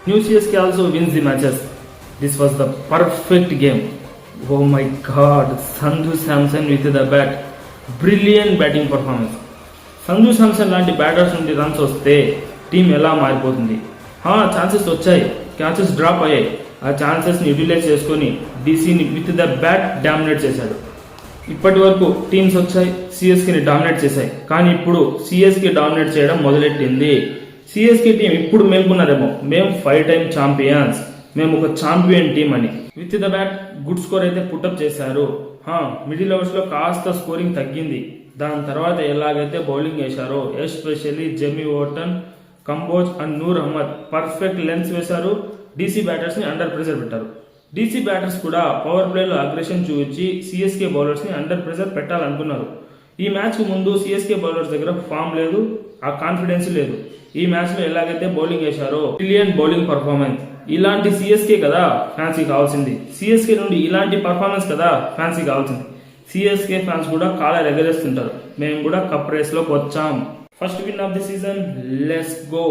New CSK also wins the matches. This was the perfect game. Oh my god, Sanju Samson with the bat. Brilliant batting performance. Sanju Samson లాంటి batters నుండి runs వస్తే team ఎలా మారిపోతుంది. Chances వచ్చాయి, catches drop అయ్యాయి. ఆ ఛాన్సెస్ని utilise చేసుకొని డీసీని with the bat dominate చేశాడు. ఇప్పటి వరకు టీమ్స్ వచ్చాయి, సిఎస్కేని డామినేట్ చేశాయి. కానీ ఇప్పుడు సిఎస్కే డామినేట్ చేయడం మొదలెట్టింది. సిఎస్కే టీం ఇప్పుడు మేల్కొన్నారేమో, మేము 5 టైమ్ ఛాంపియన్స్, మేము ఒక ఛాంపియన్ టీం అని. With the bat good score అయితే పుటప్ చేశారు. మిడిల్ ఓవర్స్ లో కాస్త స్కోరింగ్ తగ్గింది. దాని తర్వాత ఎలాగైతే బౌలింగ్ వేశారో, especially Jamie Overton, Kamboj and Noor Ahmad perfect lengths వేశారు. డీసీ బ్యాటర్స్ ని అండర్ ప్రెషర్ పెట్టారు. డీసీ బ్యాటర్స్ కూడా పవర్ ప్లేలో అగ్రెషన్ చూపించి సిఎస్కే బౌలర్స్ ని అండర్ ప్రెషర్ పెట్టాలనుకున్నారు. ఈ మ్యాచ్ కు ముందు సిఎస్కే బౌలర్స్ దగ్గర ఫామ్ లేదు, ఆ కాన్ఫిడెన్స్ లేదు. ఈ మ్యాచ్ లో ఎలాగైతే బౌలింగ్ వేశారో, బ్రిలియంట్ బౌలింగ్ పర్ఫార్మెన్స్. ఇలాంటి సిఎస్కే కదా ఫ్యాన్సీ కావాల్సింది. సిఎస్కే నుండి ఇలాంటి పర్ఫార్మెన్స్ కదా ఫ్యాన్సీ కావాల్సింది. సిఎస్కే ఫ్యాన్స్ కూడా కాలర్ ఎగరేస్తుంటారు, మేము కూడా కప్ రేస్ లోకి వచ్చాం. First win of the season, let's go.